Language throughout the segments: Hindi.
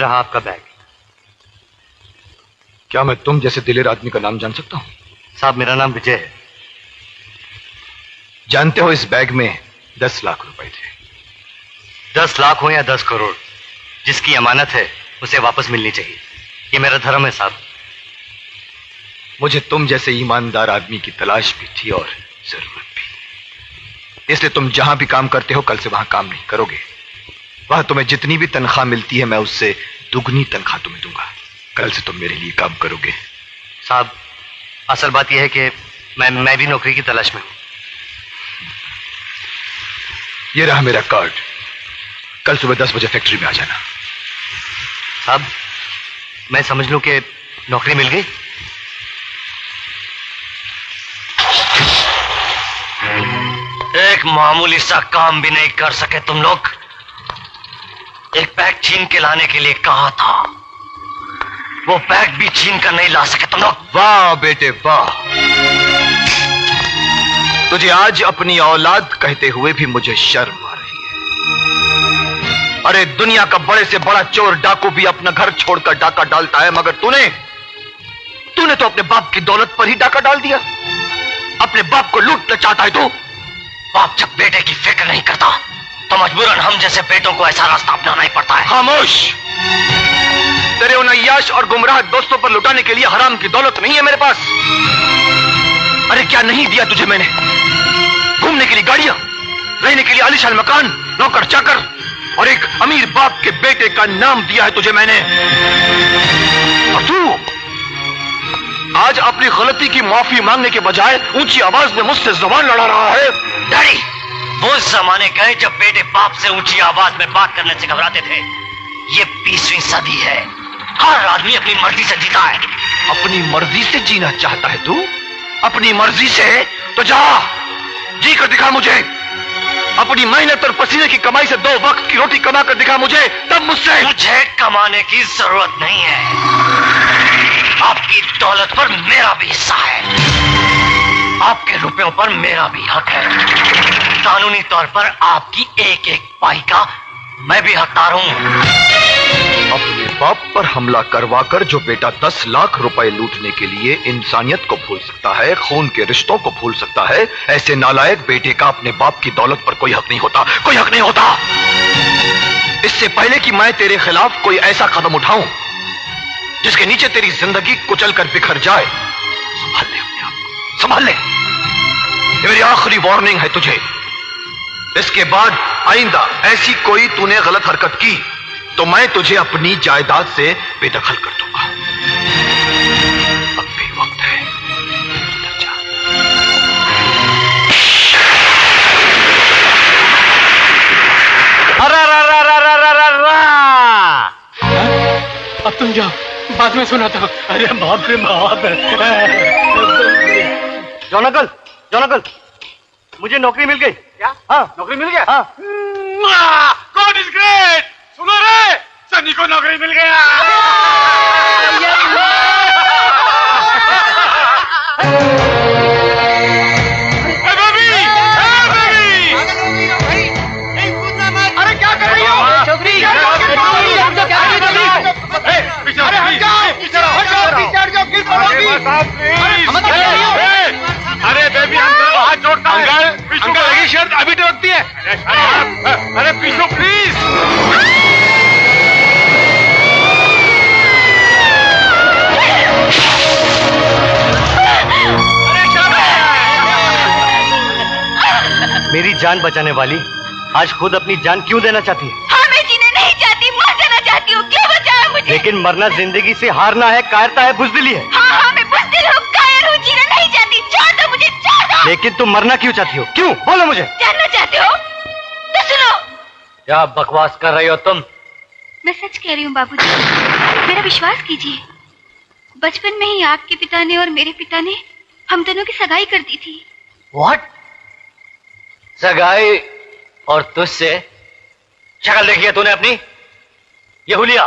रहा आपका बैग। क्या मैं तुम जैसे दिलेर आदमी का नाम जान सकता हूं? साहब, मेरा नाम विजय है। जानते हो इस बैग में 10 लाख रुपए थे। 10 लाख हो या 10 करोड़, जिसकी अमानत है उसे वापस मिलनी चाहिए। ये मेरा धर्म है साहब। मुझे तुम जैसे ईमानदार आदमी की तलाश भी थी और जरूरत भी, इसलिए तुम जहां भी काम करते हो कल से वहां काम नहीं करोगे। वहां तुम्हें जितनी भी तनख्वाह मिलती है मैं उससे दुगनी तनख्वाह तुम्हें दूंगा। कल से तुम मेरे लिए काम करोगे। साहब, असल बात यह है कि मैं भी नौकरी की तलाश में हूं। ये रहा मेरा कार्ड। कल सुबह 10 बजे फैक्ट्री में आ जाना। साहब, मैं समझ लूं कि नौकरी मिल गई? एक मामूली सा काम भी नहीं कर सके तुम लोग। एक बैग छीन के लाने के लिए कहा था, वो बैग भी छीन कर नहीं ला सके तुम लोग। वाह बेटे वाह, तुझे आज अपनी औलाद कहते हुए भी मुझे शर्म आ रही है। अरे दुनिया का बड़े से बड़ा चोर डाकू भी अपना घर छोड़कर डाका डालता है, मगर तूने तो अपने बाप की दौलत पर ही डाका डाल दिया। अपने बाप को लूटना चाहता है तू। बाप जब बेटे की फिक्र नहीं करता तो मजबूरन हम जैसे बेटों को ऐसा रास्ता अपनाना ही पड़ता है। खामोश। तेरे उन अय्याश और गुमराह दोस्तों पर लुटाने के लिए हराम की दौलत नहीं है मेरे पास। अरे क्या नहीं दिया तुझे मैंने? घूमने के लिए गाड़ियां, रहने के लिए आलीशान मकान, नौकर चाकर और एक अमीर बाप के बेटे का नाम दिया है तुझे मैंने। और तू आज अपनी गलती की माफी मांगने के बजाय ऊंची आवाज में मुझसे जुबान लड़ा रहा है। डैडी, वो जमाने गए जब बेटे बाप से ऊंची आवाज में बात करने से घबराते थे। ये 20वीं सदी है। हर आदमी अपनी मर्जी से जीता है। अपनी मर्जी से जीना चाहता है तू? अपनी मर्जी से तो जा, जी कर दिखा मुझे। अपनी मेहनत और पसीने की कमाई से 2 वक्त की रोटी कमा कर दिखा मुझे, तब मुझसे। मुझे कमाने की जरूरत नहीं है। आपकी दौलत पर मेरा भी हिस्सा है। आपके रुपयों पर मेरा भी हक है। कानूनी तौर पर आपकी एक एक पाई का मैं भी हकदार हूं। अपने बाप पर हमला करवाकर जो बेटा 10 लाख रुपए लूटने के लिए इंसानियत को भूल सकता है, खून के रिश्तों को भूल सकता है, ऐसे नालायक बेटे का अपने बाप की दौलत पर कोई हक नहीं होता। कोई हक नहीं होता। इससे पहले कि मैं तेरे खिलाफ कोई ऐसा कदम उठाऊं जिसके नीचे तेरी जिंदगी कुचल कर बिखर जाए, संभाल ले अपने आप को, संभाल ले। ये मेरी आखिरी वार्निंग है तुझे। इसके बाद आइंदा ऐसी कोई तूने गलत हरकत की तो मैं तुझे अपनी जायदाद से बेदखल कर दूंगा। अब भी वक्त है, अंदर जा। अब तुम जाओ, बाद में सुनाता हूं। अरे बाप रे बाप। जॉन अंकल, मुझे नौकरी मिल गई। क्या? हाँ, नौकरी मिल गया? हाँ। God is great. सुनो रे, सनी को नौकरी मिल गया। अरे क्या कर रही हो? छोकरी, अरे बेबी, अंकल हाथ जोड़ता है। अंकल लगी शर्त अभी टोकती है। अरे पीछू प्लीज। मेरी जान बचाने वाली आज खुद अपनी जान क्यों देना चाहती है? हाँ, मैं जीना नहीं चाहती, मर जाना चाहती हूँ। क्यों बचाया मुझे? लेकिन मरना जिंदगी से हारना है, कायरता है, बुज़दिली है। हाँ, मैं बुज़दिल हूँ, कायर हूँ, जीना नहीं चाहती। छोड़ दो मुझे, छोड़ दो। लेकिन तुम मरना क्यों चाहती हो? क्यों? बोलो मुझे। जानना चाहते हो तो सुनो। क्या बकवास कर रही हो तुम? मैं सच कह रही हूँ बाबूजी, मेरा विश्वास कीजिए। बचपन में ही आपके पिता ने और मेरे पिता ने हम दोनों की सगाई कर दी थी। व्हाट? सगाई? और तुझसे? शक्ल देखी है तूने अपनी? ये हुलिया,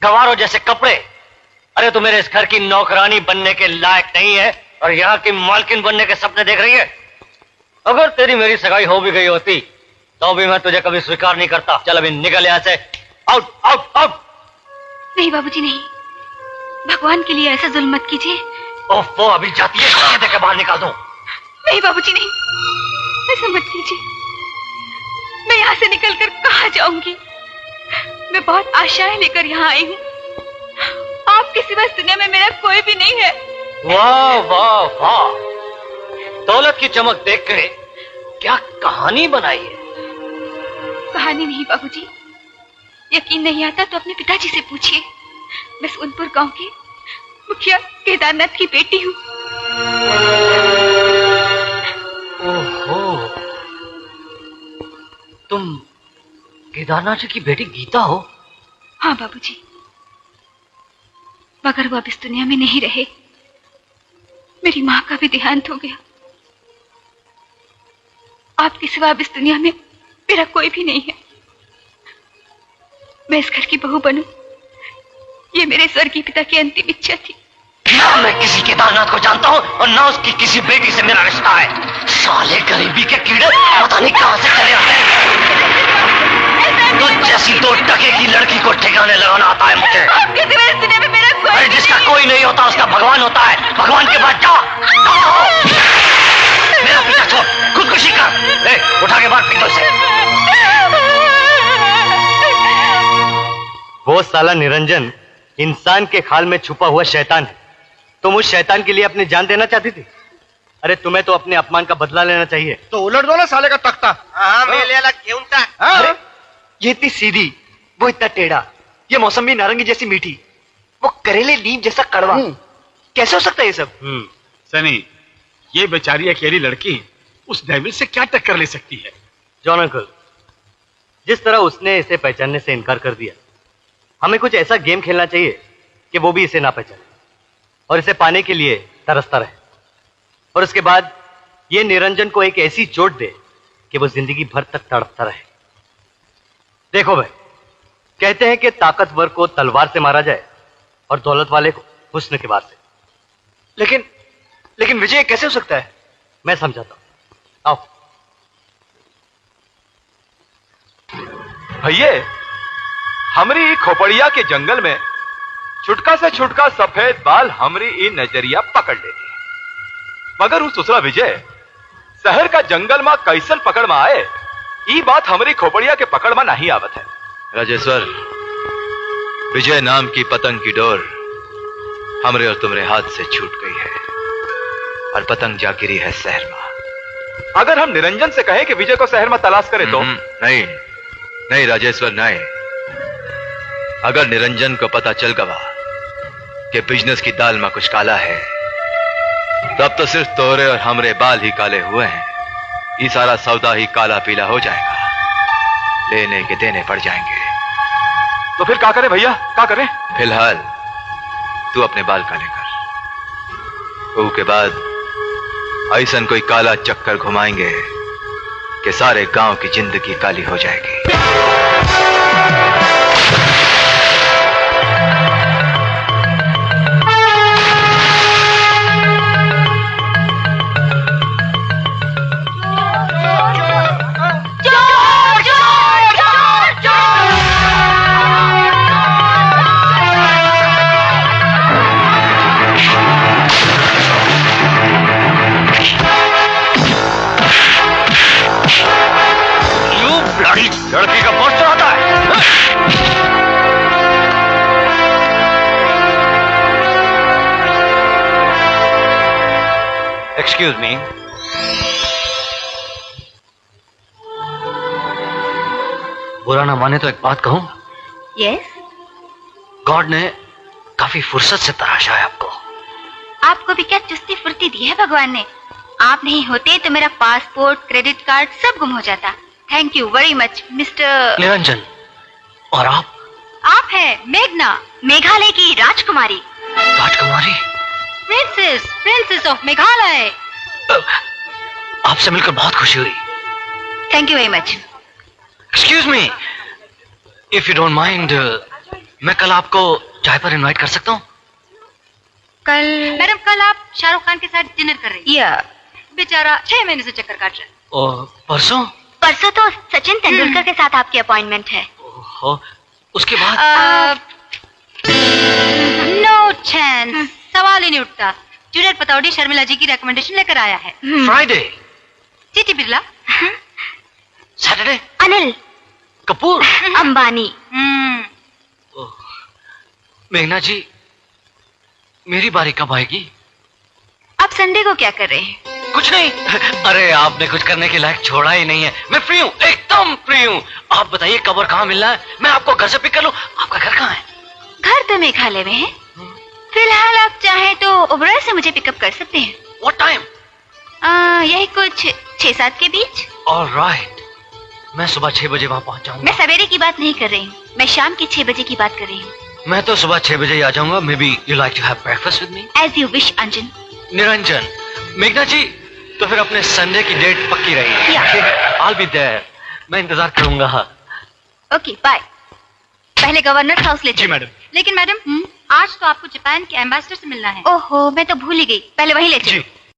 गवारों जैसे कपड़े। अरे तू मेरे इस घर की नौकरानी बनने के लायक नहीं है और यहाँ की मालकिन बनने के सपने देख रही है। अगर तेरी मेरी सगाई हो भी गई होती तो भी मैं तुझे कभी स्वीकार नहीं करता। चल अभी निकल यहाँ से। Out out out. नहीं बाबूजी नहीं, भगवान के लिए ऐसा जुल्म मत कीजिए। वो अभी जाती है, धक्के देके बाहर निकाल दूं। नहीं बाबूजी नहीं, ऐसा मत कीजिए। मैं यहाँ से निकलकर कहाँ जाऊंगी? मैं बहुत आशाएं लेकर यहाँ आई हूँ। आपके सिवा इस दुनिया में मेरा कोई भी नहीं है। वाह वाह वाह, दौलत की चमक देख कर क्या कहानी बनाई है। कहानी नहीं बाबूजी, यकीन नहीं आता तो अपने पिताजी से पूछिए। मैं सोनपुर गांव के मुखिया केदारनाथ की बेटी हूँ। ओहो, तुम केदारनाथ जी की बेटी गीता हो? हाँ बाबूजी, मगर वो अब इस दुनिया में नहीं रहे। मेरी माँ का भी देहांत हो गया। आपके सिवा अब इस दुनिया में मेरा कोई भी नहीं है। मैं इस घर की बहू बनूं, ये मेरे स्वर्गीय पिता की अंतिम इच्छा थी। ना मैं किसी केदारनाथ को जानता हूँ और ना उसकी किसी बेटी से मेरा रिश्ता है। साले गरीबी के कीड़े पता नहीं कहां से चले आते हैं। तो जैसी 2 टके की लड़की को ठिकाने लगाना आता है मुझे। आपके सिवा इस दुनिया में मेरा कोई जिसका कोई नहीं होता उसका भगवान होता है। भगवान के पास जा। मेरा पीछा छोड़, खुदकुशी कर। ले, उठा के बाहर फेंक दो इसे। वो साला निरंजन इंसान के खाल में छुपा हुआ शैतान है। तुम उस शैतान के लिए अपनी जान देना चाहती थी? अरे तुम्हें तो अपने अपमान का बदला लेना चाहिए। तो उलट दो ना साले का तख्ता। हाँ मेले अलग क्यों था? अरे ये इतनी सीधी, वो इतना टेढ़ा, ये मौसमी नारंगी जैसी मीठी, वो करेले नीम जैसा कड़वा, कैसे हो सकता है ये सब? सनी, ये बेचारी अकेली लड़की उस डेविल से क्या टक्कर ले सकती है? जॉन अंकल, जिस तरह उसने इसे पहचानने से इनकार कर दिया, हमें कुछ ऐसा गेम खेलना चाहिए कि वो भी इसे ना पहचाने और इसे पाने के लिए तरसता रहे, और उसके बाद ये निरंजन को एक ऐसी चोट दे कि वो जिंदगी भर तक तड़पता रहे। देखो भाई, कहते हैं कि ताकतवर को तलवार से मारा जाए और दौलत वाले को हुस्न के बार से। लेकिन विजय कैसे हो सकता है? मैं समझाता हूं, आओ। भैये, हमरी ई खोपड़िया के जंगल में छुटका से छुटका सफेद बाल हमरी ई नजरिया पकड़ लेते, मगर उस दूसरा विजय शहर का जंगल में कैसन पकड़ में आए, ई बात हमरी खोपड़िया के पकड़ में नहीं आवत है। राजेश्वर, विजय नाम की पतंग की डोर हमरे और तुम्हारे हाथ से छूट गई है और पतंग जा गिरी है शहर में। अगर हम निरंजन से कहें कि विजय को शहर में तलाश करे तो? नहीं नहीं राजेश्वर, नहीं। अगर निरंजन को पता चल गया कि बिजनेस की दाल में कुछ काला है, तब तो सिर्फ तोरे और हमरे बाल ही काले हुए हैं, ये सारा सौदा ही काला पीला हो जाएगा, लेने के देने पड़ जाएंगे। तो फिर क्या करें भैया, क्या करें? फिलहाल तू अपने बाल काले कर, उसके बाद ऐसा कोई काला चक्कर घुमाएंगे कि सारे गांव की जिंदगी काली हो जाएगी। लड़की का बॉस चलाता है। एक्सक्यूज मी, बुरा ना माने तो एक बात कहूं? यस। गॉड ने काफी फुर्सत से तराशा है आपको। आपको भी क्या चुस्ती फुर्ती दी है भगवान ने? आप नहीं होते तो मेरा पासपोर्ट, क्रेडिट कार्ड सब गुम हो जाता। Thank you very much mister Niranjan. और आप है मेघना, मेघालय की राजकुमारी। राजकुमारी? Princess of Meghalaya. आपसे मिलकर बहुत खुशी हुई। Thank you very much. Excuse me, if you don't mind, मैं कल आपको चाय पर इनवाइट कर सकता हूँ? कल? मैडम, कल आप शाहरुख खान के साथ डिनर कर रही हैं। बेचारा 6 महीने से चक्कर काट रहा है। और परसों? परसों तो सचिन तेंदुलकर के साथ आपकी अपॉइंटमेंट है। ओहो, उसके बाद? बॉलीवुड का जूनियर पतौड़ी शर्मिला जी की रिकमेंडेशन लेकर आया है। Friday, GT Birla, Saturday, Anil Kapoor. Ambani. मेघना जी, मेरी बारी कब आएगी? आप संडे को क्या कर रहे हैं? कुछ नहीं। अरे आपने कुछ करने के लायक छोड़ा ही नहीं है। मैं फ्री हूँ, एकदम फ्री हूँ। आप बताइए कब और कहाँ मिलना है, मैं आपको घर से पिक कर लूँ। आपका घर कहाँ है? घर तो मेघालय में है। फिलहाल आप चाहें तो ओबराय से मुझे पिकअप कर सकते हैं। What time? यही कुछ 6-7 के बीच। Alright. मैं सुबह 6 बजे वहाँ पहुँच जाऊंगा। मैं सवेरे की बात नहीं कर रही हूँ, मैं शाम के 6 बजे की बात कर रही हूँ। मैं तो सुबह 6 बजे ही आ जाऊंगा। Maybe you like to have breakfast with me? As you wish Anjan. Niranjan. मेघना जी, तो फिर अपने संडे की डेट पक्की रही। I'll be there. मैं इंतजार करूंगा। Okay bye. पहले गवर्नर हाउस ले जी मैडम। लेकिन मैडम आज तो आपको जापान के एम्बेसडर से मिलना है। ओहो, मैं तो भूल ही गई। पहले वहीं ले चलो। जी।